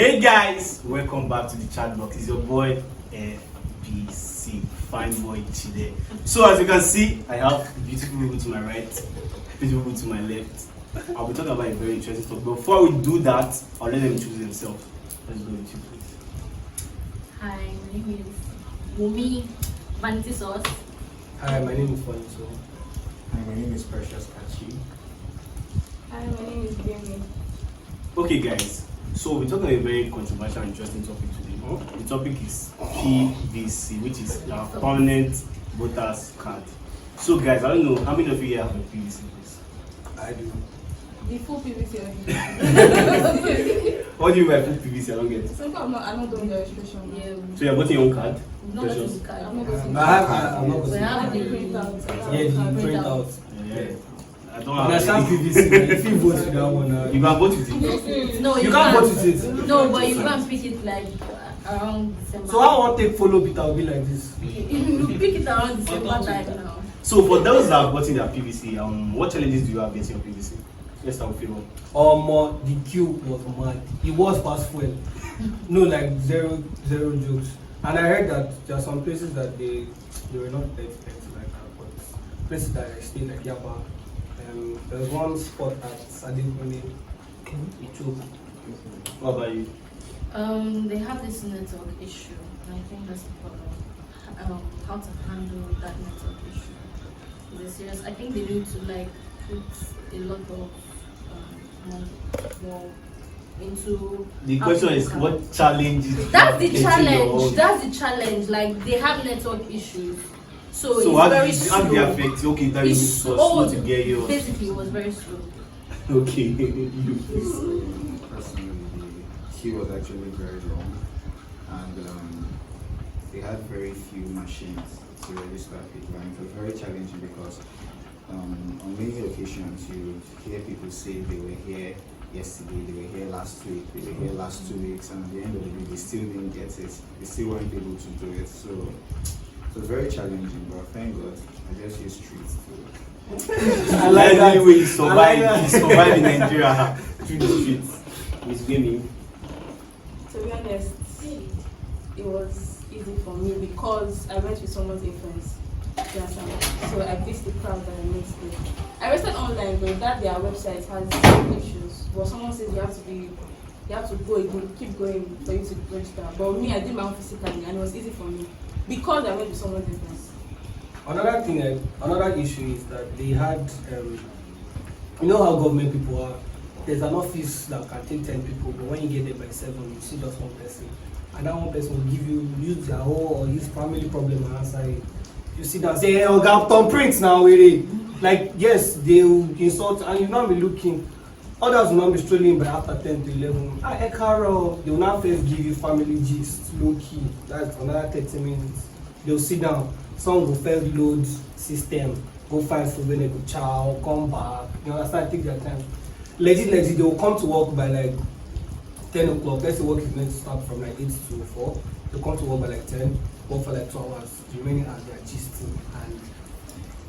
Hey guys, welcome back to the chat box. It's your boy FBC, fine boy Chide. So as you can see, I have beautiful people to my right, beautiful people to my left. I'll be talking about a very interesting stuff. Before we do that, I'll let them choose themselves. Let's go with you, please. Hi, my name is Wumi Vanity Sauce. Hi, my name is Foniso. Hi, my name is Precious Kachi. Hi, my name is Jamie. Okay guys, so we're talking about a very controversial and interesting topic today. The topic is PVC, which is our permanent voters card. So guys, I don't know how many of you here have a PVC, please? I do. The full PVC. What do you mean by full PVC? I don't get it. So I'm not doing the registration. Yeah, So you're voting your own card? not Precious? the card. I'm not going I'm not We going have to. the printouts. Yeah, the printout. Yeah. I don't Understand have PVC. If you vote for that one, You can vote with it. No, you can't vote with it. No, but you can't pick it like around December. So I want to take follow it, I'll be like this. You pick it around December time now. So for those that have gotten their PVC, what challenges do you have getting your PVC? Let's start with you. The queue was mad. It was past fuel. No, like zero jokes. And I heard that there are some places that they were not that expensive like that, but places that I stayed like Yaba. There was one spot at Sadikuni, Ichoku. What about you? They have this network issue, and I think that's the problem. How to handle that network issue is serious. I think they need to like put a lot of money more into. The question is, Africa. what challenges? do you That's have the getting your challenge. own? That's the challenge. Like they have network issues, so So it's how very did slow. they affect you? Okay, that It's is so slow. slow to get yours. Basically, it was very slow. Okay, you please. Personally, the queue was actually very long, and they had very few machines to register people, and it was very challenging because on many occasions you hear people say they were here yesterday, they were here last week, they were here last 2 weeks, and at the end of the day, they still didn't get it. They still weren't able to do it. So it was very challenging, but thank God, I just used streets to. I like that way you survive. You survive in Nigeria through the streets. Miss Gaming. To be honest, it was easy for me because I went with someone's influence. So I faced the crowd that I met there. I registered online, but that their website has issues. But someone says you have to go again, keep going for you to register. But me, I did my own physically, and it was easy for me because I went with someone's influence. Another thing, another issue is that they had, you know how government people are. There's an office that can take 10 people, but when you get there by 7, you see just one person. And that one person will give you, use their whole or his family problem and answer it. You sit down and say, hey, I'll get Tom Prince now, really. Like, yes, they will insult, and you will not be looking. Others will not be strolling by after 10 to 11. Carol, they will not first give you family gist, low key. That's another 30 minutes. They'll sit down. Some will first load system, go find food when they go chow, come back. You understand? Take their time. Legit, they will come to work by like 10 o'clock. Let's say work is meant to start from like 8 to 4. They'll come to work by like 10, work for like 2 hours. The remaining hours they are gisting. And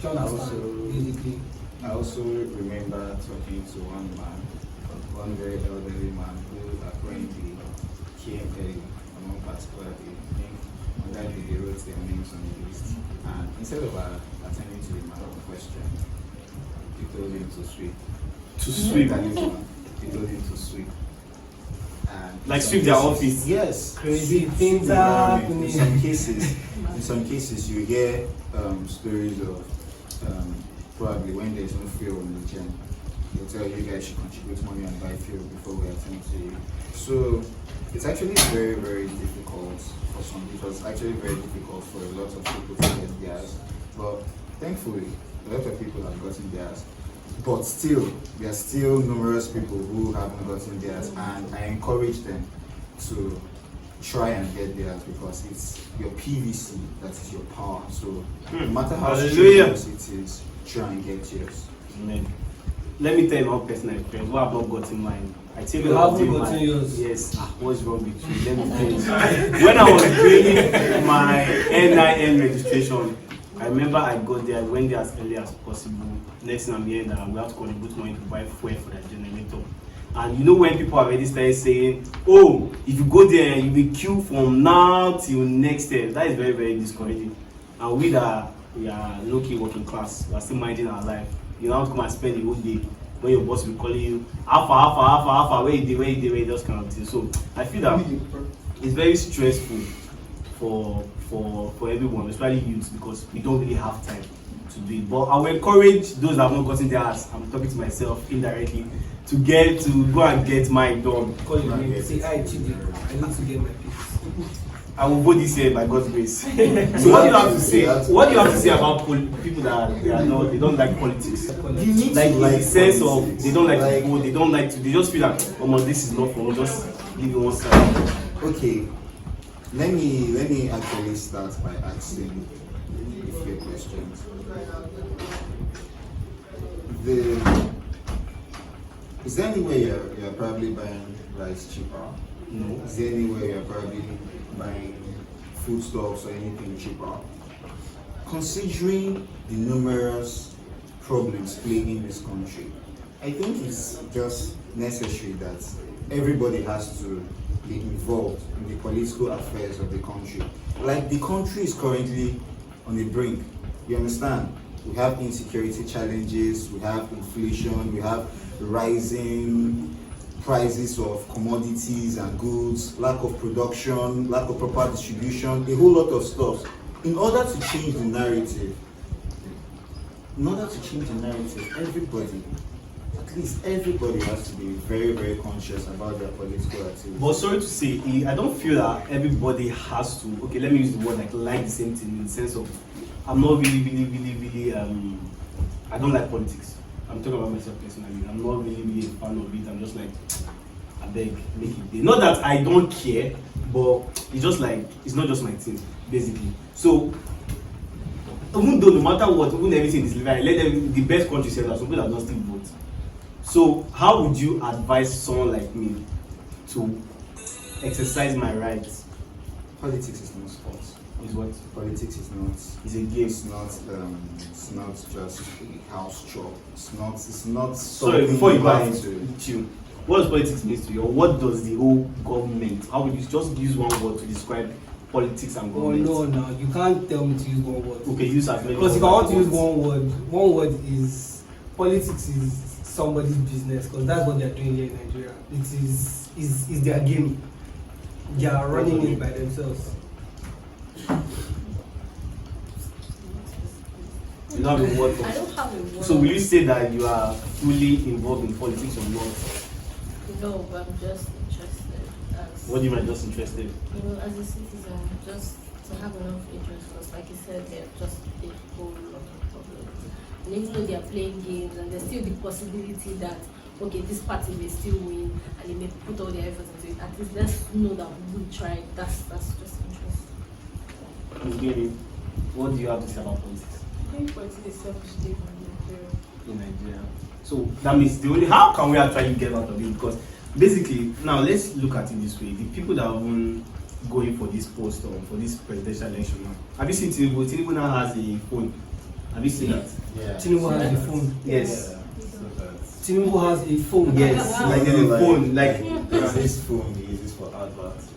do you understand? Basically. I also remember talking to one very elderly man who apparently came early on one particular day. I think on that day they wrote their names on the list, and instead of attending to the matter of question, he told him to sweep. To sweep. He told him to sweep. And Like in some sweep their cases- office? Yes. Crazy things Sweep are their happening. In some cases, you hear stories of probably when there's no fuel in the gym, they'll tell you guys should contribute money and buy fuel before we attend to you. So it's actually very, very difficult for some people. It's actually very difficult for a lot of people to get theirs. But thankfully, a lot of people have gotten theirs. But still, there are still numerous people who haven't gotten theirs, and I encourage them to try and get theirs because it's your PVC that is your power. So no matter how Hallelujah. strenuous it is, try and get yours. Amen. Let me tell you my own personal experience. What I've not gotten mine. I tell You haven't gotten yours? Yes. What's wrong with you? Let me tell you. When I was doing my NIN registration, I remember I got there, I went there as early as possible. Next thing I'm hearing that I'm going to contribute money to buy fuel for that generator. And you know when people have already started saying, oh, if you go there, you will queue from now till next year. That is very, very discouraging. And we are low-key working class. We are still minding our life. You don't come and spend the whole day when your boss will call you, alpha, where you just kind of thing. So I feel that it's very stressful for everyone, especially youth, because we don't really have time to do it. But I will encourage those that have not gotten theirs, I'm talking to myself indirectly, to go and get mine done. Call your name, say, I Chidi, I need to get my peace. I will vote this year by God's grace. So what do you have to say? What do you have to say about people that they don't like politics? You need Like to in like the sense of politics. they don't like to vote, they don't like to, they just feel that, oh man, this is not for me, just leave it one side. Okay, let me actually start by asking a few questions. Is there any way you're probably buying rice cheaper? No. Is there any way you're probably buying foodstuffs or anything cheaper? Considering the numerous problems plaguing this country, I think it's just necessary that everybody has to be involved in the political affairs of the country. Like the country is currently on the brink. You understand? We have insecurity challenges, we have inflation, we have rising prices of commodities and goods, lack of production, lack of proper distribution, a whole lot of stuff. In order to change the narrative, everybody, at least everybody has to be very, very conscious about their political activity. But sorry to say, I don't feel that everybody has to, okay, let me use the word like the same thing, in the sense of, I'm not really, I don't like politics. I'm talking about myself personally. I'm not really a fan of it. I'm just like, I beg, make it day. Not that I don't care, but it's just like, it's not just my thing, basically. So, even though no matter what, even everything is living, let them, the best country said that some people that don't still vote. So, how would you advise someone like me to exercise my rights? Politics is not sports. Is what? Politics is not. Is a game. It's not just a house chore. It's not. Sorry, something before you go buy into, what does politics mean to you? Or what does the whole government? How would you just use one word to describe politics and Oh government? no, you can't tell me to use one word. Okay, use as many. Because if I want to use words. one word is politics is somebody's business, because that's what they're doing here in Nigeria. It is their game. They are running it by themselves. You don't have a word for I don't have a word. So will you say that you are fully involved in politics or not? No, but I'm just interested. What do you mean just interested? You know, as a citizen, just to have enough interest, because like you said, there are just a whole lot of problems. And even though they are playing games, and there's still the possibility that, okay, this party may still win, and they may put all their efforts into it, at least let's know that we tried. That's just interesting. Ms. what do you have to say about politics I think politics is selfishly in Nigeria? So that means the only, how can we actually get out of it? Because basically, now let's look at it this way. The people that are even going for this post or for this presidential election now, have you seen Tinubu? Tinubu now has a phone. Have you seen that? Yeah. Tinubu has a phone. Yes. Tinubu has a phone. Yes. Wow. Like there's a phone. Like There's this phone he uses for adverts.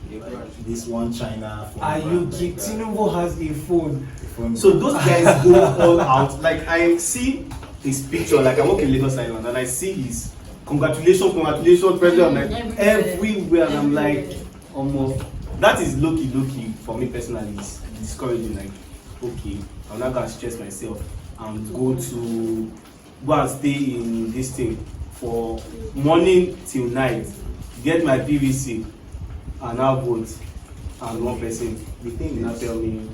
This one China phone. Are you brand kidding? like that. Tinubu has a phone. The phone so brand. those guys go all out. Like I see his picture. Like I work in Lagos Island and I see his congratulations, president. I'm like everywhere, and I'm like, almost. That is low-key for me personally. It's discouraging. Like, okay, I'm not gonna stress myself and go and stay in this thing for morning till night, get my PVC, and now vote, and one person. The thing now is, tell me.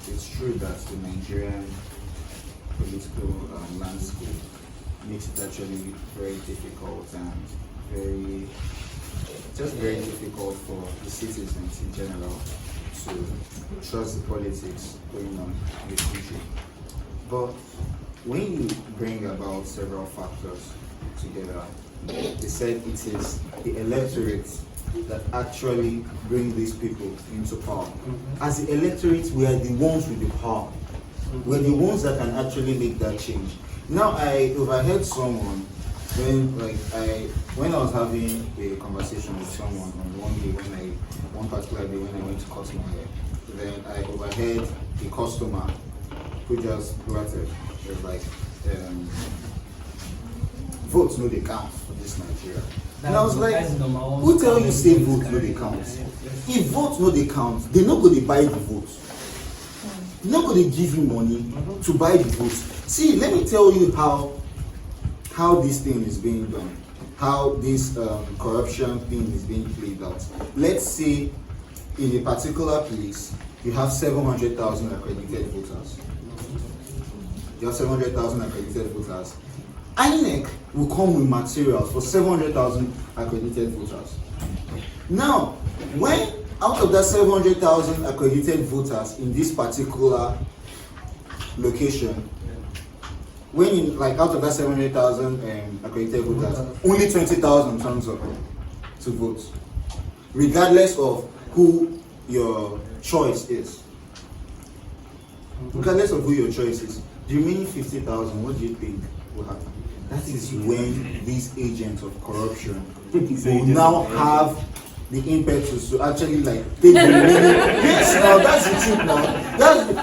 it's true that the Nigerian political landscape makes it actually very difficult and very difficult for the citizens in general to trust the politics going on in the country. But when you bring about several factors together, they said it is the electorate that actually bring these people into power. As the electorate, we are the ones with the power. We are the ones that can actually make that change. Now, I overheard someone when I was having a conversation with someone on one particular day when I went to cut my hair, then I overheard a customer who just blurted, it was like, votes no they count for this Nigeria. And I was like, who tell you say votes no they count? If votes no they count, they not go to buy the votes. They're not going to give you money to buy the votes. See, let me tell you how this thing is being done, how this corruption thing is being played out. Let's say in a particular place, you have 700,000 accredited voters. You have 700,000 accredited voters. INEC will come with materials for 700,000 accredited voters. Now, when out of that 700,000 accredited voters in this particular location, when out of that 700,000 accredited voters, only 20,000 turns up to vote, regardless of who your choice is. Regardless of who your choice is, the remaining 50,000, what do you think will happen? That is when these agents of corruption will now have the impetus to actually take the remaining. Yes, now that's the truth now.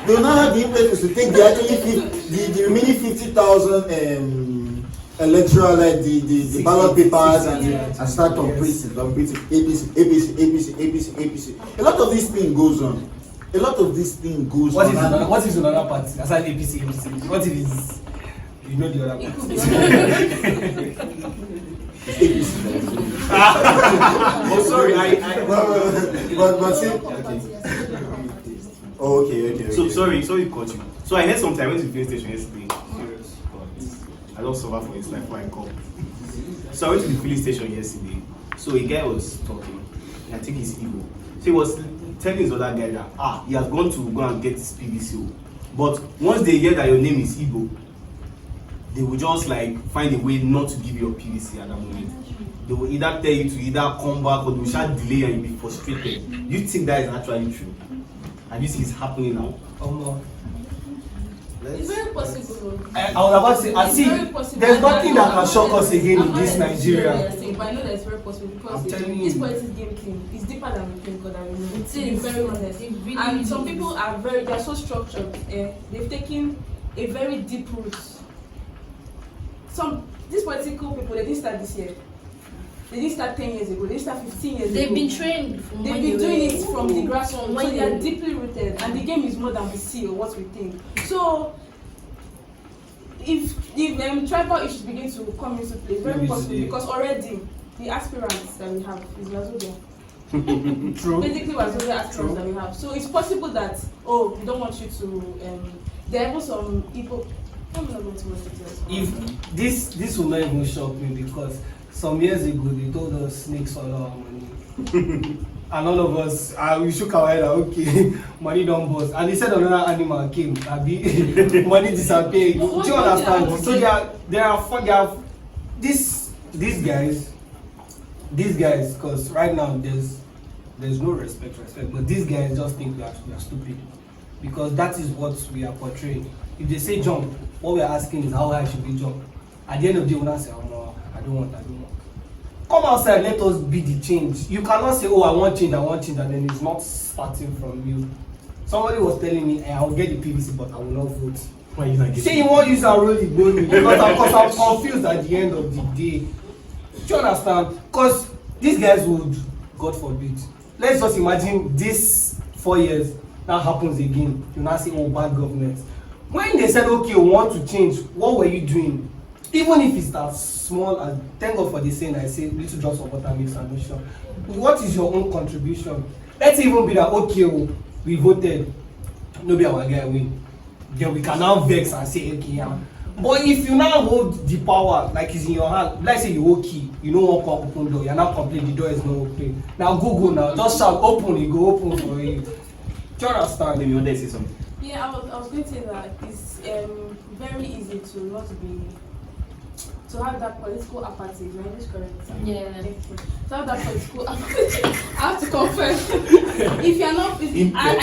They'll now have the impetus to take the remaining 50,000 electoral, the ballot papers and start completing APC. A lot of this thing goes on. What is another party? Aside APC. What is? You know the other party. Oh, sorry, but see. Okay. So sorry, cut you. So I heard something. I went to the filling station yesterday. But I don't suffer for his life when I come. So I went to the filling station yesterday. So a guy was talking. I think he's Igbo. So he was telling his other guy that he has gone to go and get his PVC. But once they hear that your name is Igbo, they will just find a way not to give you your PVC at that moment. They will either tell you to either come back or they will start delay and you'll be frustrated. Do you think that is actually true? And you think it's happening now? It's very possible. I was about to say, I see, there's nothing that can shock us again in this Nigeria. But I know that it's very possible because this politics game thing is deeper than we think or than we know. To be very honest. And some people they're so structured. They've taken a very deep root. These political people, they didn't start this year. They didn't start 10 years ago. They didn't start 15 years ago. They've been trained. They've been doing it from the grassroots. So they are deeply rooted. And the game is more than we see or what we think. So, if tribal issues begin to come into play, it's very possible because already the aspirants that we have is Wazobia. True. Basically, Wazobia aspirants that we have. So it's possible that we don't want you to. There are also some people. I'm not going to watch it. If this will not even shock me because some years ago they told us snakes follow our money. And all of us, we shook our head like, okay, money don't bust. And they said another animal came, money disappeared. Do you understand? So there are these guys, because right now there's no respect, but these guys just think we are stupid. Because that is what we are portraying. If they say jump, what we are asking is how high should we jump? At the end of the day, we will not say, I don't want. Come outside, let us be the change. You cannot say, I want change, and then it's not starting from you. Somebody was telling me, I will get the PVC, but I will not vote. Why you not getting? Say you won't use a roll because I'm confused at the end of the day. Do you understand? Because these guys would, God forbid, let's just imagine this 4 years, that happens again. You now say, bad government. When they said, okay, we want to change, what were you doing? Even if it's that small, and thank God for the saying, I say, little drops of water makes an ocean. What is your own contribution? Let's even be that, okay, we voted, nobody our guy win. Then we can now vex and say, okay, yeah. But if you now hold the power, like it's in your hand, let's say you okay, you know what can open door, you're not complaining, the door is not open. Now Google now, just shout open, it go open for you. Do you understand? Maybe you want to say something? Yeah, I was going to say that it's very easy to have that political apathy. Is my English correct? Yeah. To have that political apathy. I have to confess. If you're not, I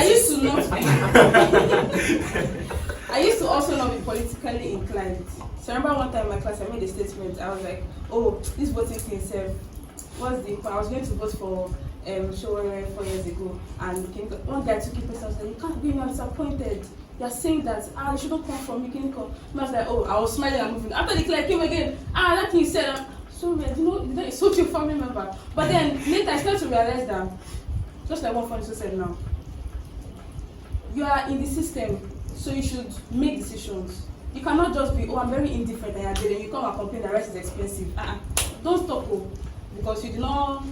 used to not be. I used to also not be politically inclined. So I remember one time in my class I made a statement. I was like, oh, this voting thing self, what's the point? I was going to vote for Showore 4 years ago, and one guy took it personal and said, you can't be, I'm disappointed. You're saying that you shouldn't come from me, can you come? And I was like, oh, I was smiling and moving. After the clear came again, that thing said, sorry, you know, insult your family member. But then later I started to realize that, just like one friend said now, you are in the system, so you should make decisions. You cannot just be, oh, I'm very indifferent and you're there, you come and complain the rest is expensive. Don't stop, because you did not,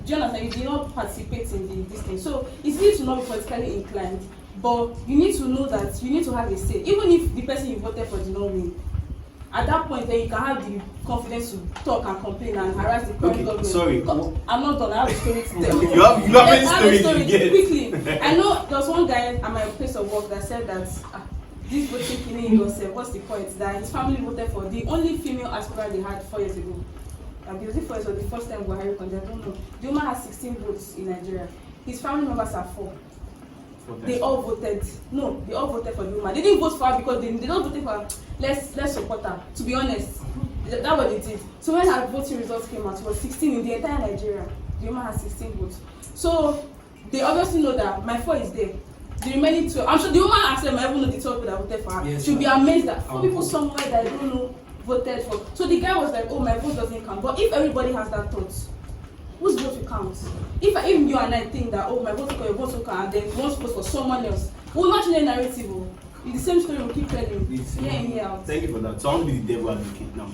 do you understand? You did not participate in this thing. So it's easy to not be politically inclined, but you need to know that you need to have a say. Even if the person you voted for did not win, at that point then you can have the confidence to talk and complain and harass the current government. Sorry. I'm not done. I have a story to tell. You have Yes, I have many a story stories. quickly. I know there was one guy at my place of work that said that this voting killing yourself, what's the point? That his family voted for the only female aspirant they had 4 years ago. Was it 4 years or the first time Buhari contested? I don't know. The woman has 16 votes in Nigeria. His family members are 4. They all voted. No, they all voted for the woman. They didn't vote for her because they don't vote for her. Let's support her. To be honest, that's what they did. So when her voting results came out, it was 16 in the entire Nigeria. The woman has 16 votes. So they obviously know that my 4 is there. The remaining 12, I'm sure the woman asked them, I even know the 12 people that voted for her. Yes, She'll be amazed that 4 people somewhere that I don't know voted for. So the guy was like, oh, my vote doesn't count. But if everybody has that thought, whose vote will count? If even you and I think that, oh, my vote will count, your vote will count, and then you want to vote for someone else, we'll not change the narrative. It's the same story we'll keep telling. Year in, year out. Thank you for that. So I want to be the devil advocate now.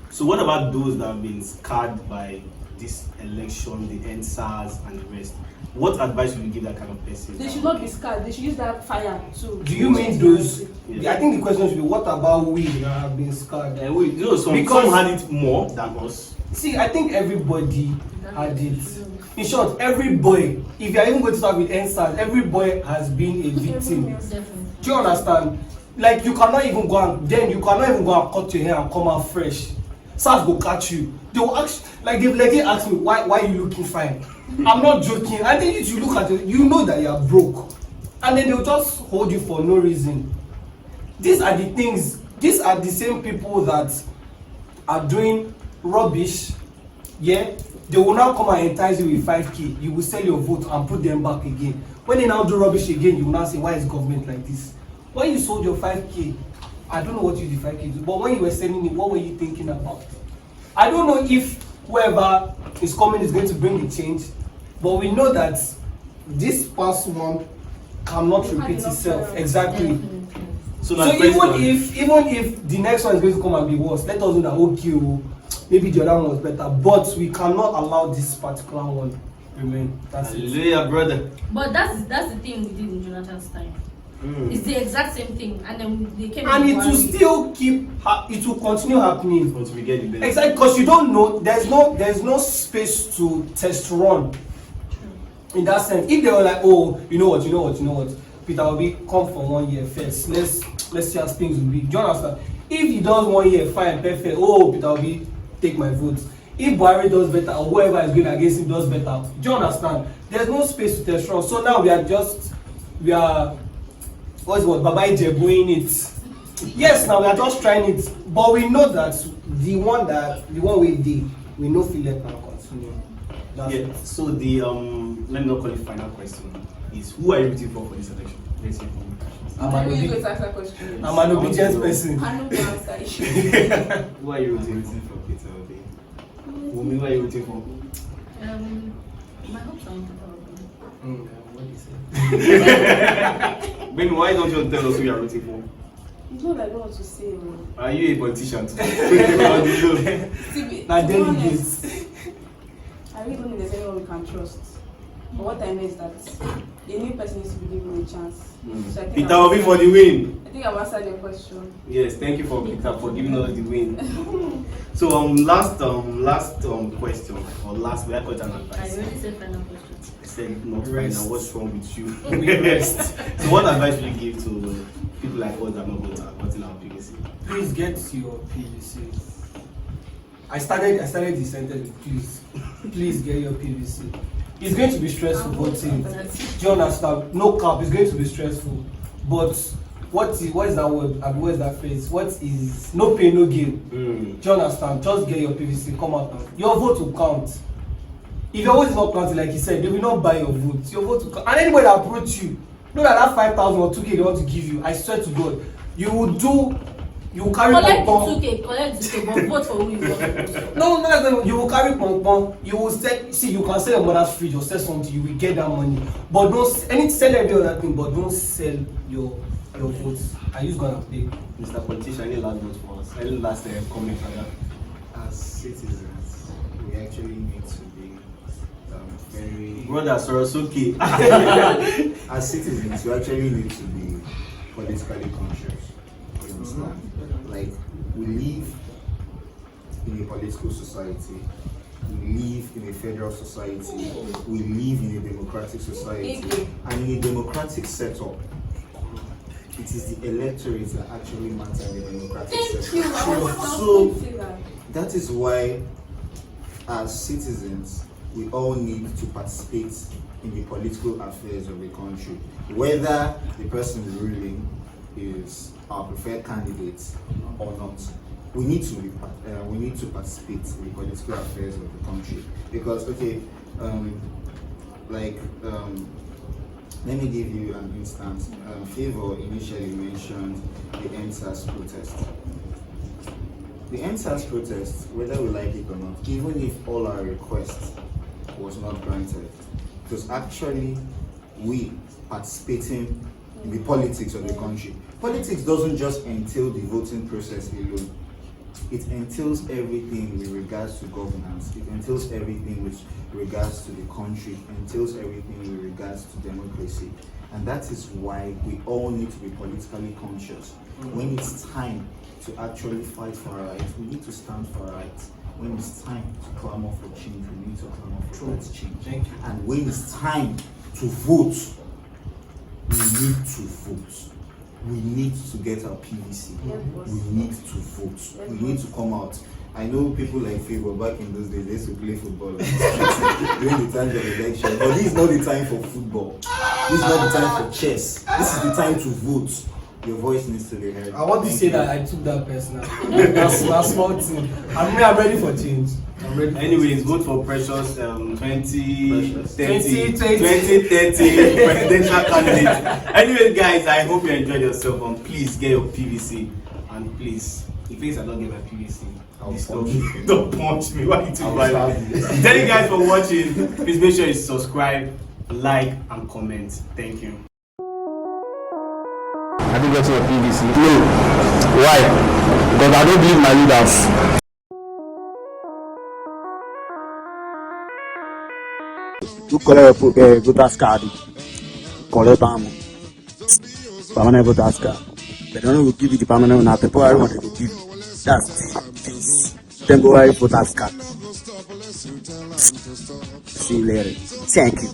So what about those that have been scarred by this election, the NSAS and the rest? What advice would you give that kind of person? They should not be scared. They should use that fire to. Do you mean those? Yeah. I think the question should be, what about we that have been scarred? Wait, you know, some had it more than us. See, I think everybody had it. In short, every boy, if you are even going to start with NSAS, every boy has been a victim. Do you understand? Like, you cannot even go and cut your hair and come out fresh. SARS go catch you. They will ask, like they've legit asked me, why are you looking fine? I'm not joking. And then you look at it, you know that you are broke. And then they'll just hold you for no reason. These are the things, these are the same people that are doing rubbish. Yeah, they will now come and entice you with 5k. You will sell your vote and put them back again. When they now do rubbish again, you will now say, why is government like this? When you sold your 5k, I don't know what you did 5k do, but when you were selling it, what were you thinking about? I don't know if whoever is coming is going to bring the change, but we know that this past one cannot repeat itself. Exactly. So even if the next one is going to come and be worse, let us know that okay, maybe the other one was better, but we cannot allow this particular one remain. That's Hallelujah, brother. But that's the thing we did in Jonathan's time. It's the exact same thing, and then they came. And it will still it will continue happening. Until we get the benefit. Exactly, because you don't know, there's no space to test run. In that sense, if they were like, oh, you know what, Peter Obi come for 1 year first. Let's see how things will be. Do you understand? If he does 1 year, fine, perfect. Oh, Peter Obi, take my vote. If Buhari does better, or whoever is going against him does better, do you understand? There's no space to test run. So now we are Baba Ijebuing it. Yes, now we are just trying it, but we know that the one we did, we know feel let now continue. That's Yeah. it. So the let me not call it final question is, who are you rooting for this election? Let's hear from you. I'm I an know you obe- go to ask that question. I'm an obedient person. I know the answer. Who are you rooting for? for Peter Obi. Wumi, who are you rooting for? My hopes are on the problem. What do you say? Ben, why don't you tell us who you are rooting for? You know what I don't want to say. Are you a politician too? Now delegates. I really don't think there's anyone we can trust. But what I know is that a new person needs to be given a chance. So I think Peter Obi for the win. I think I've answered your question. Yes, thank you for Peter for giving us the win. So last question or last we are got an I advice. already said final question. I said not Rest. final. What's wrong with you? Rest. So what advice will you give to people like us that are not gotten our PVC? Please get your PVC. I started the sentence with please get your PVC. It's going to be stressful voting. Do you understand? No cap, it's going to be stressful. But what is that word? And what is that phrase? What is no pain, no gain? Do you understand? Just get your PVC, come out now. Your vote will count. If your vote is not counting, like you said, they will not buy your vote. Your vote will count. And anybody that approach you, know that 5,000 or 2K they want to give you, I swear to God, you will carry collect the pompon. 2K, collect the 2K, but vote for who you want. No, you will carry pompon. You will see, you can sell your mother's fridge or sell something, you will get that money. But don't sell every other thing, but don't sell your votes. Are you gonna pay? Mr. Politician, any last word for us? Any last comment for that? As citizens, we actually need to be very. Brother, Sorosuke. As citizens, we actually need to be politically conscious. You understand? Like, we live in a political society. We live in a federal society. We live in a democratic society. And in a democratic setup, it is the electorate that actually matter in the democratic Thank you. setup. I was So to that. that is why, as citizens, we all need to participate in the political affairs of the country, whether the person ruling is our preferred candidate or not. We need to participate in the political affairs of the country because, let me give you an instance. Favor initially mentioned the NSAS protest. The NSAS protest, whether we like it or not, even if all our requests was not granted, it was actually we participating in the politics of the country. Politics doesn't just entail the voting process alone. It entails everything with regards to governance. It entails everything with regards to the country. It entails everything with regards to democracy. And that is why we all need to be politically conscious. When it's time to actually fight for our rights, we need to stand for our rights. When it's time to clamor for change, we need to clamor for that change. And when it's time to vote, we need to vote. We need to get our PVC. We need to vote. We need to come out. I know people like Favor back in those days, they used to play football during the time of election. But this is not the time for football. This is not the time for chess. This is the time to vote. Your voice needs to be heard. I want to say that I took that personal. That's a small thing. I'm ready for change. Anyways, vote for Precious 2030 Precious. presidential candidate. Anyway, guys, I hope you enjoyed yourself. Please get your PVC, and please, in case I don't get my PVC, don't punch me. Why you too violent? Thank you guys for watching. Please make sure you subscribe, like, and comment. Thank you. Have you got your PVC? No. Why? Because I don't believe my leaders. You collect voters card, collect them. Permanent voters card. They don't will give you the permanent now. Temporary one they will give. That's this temporary voters card. See you later. Thank you.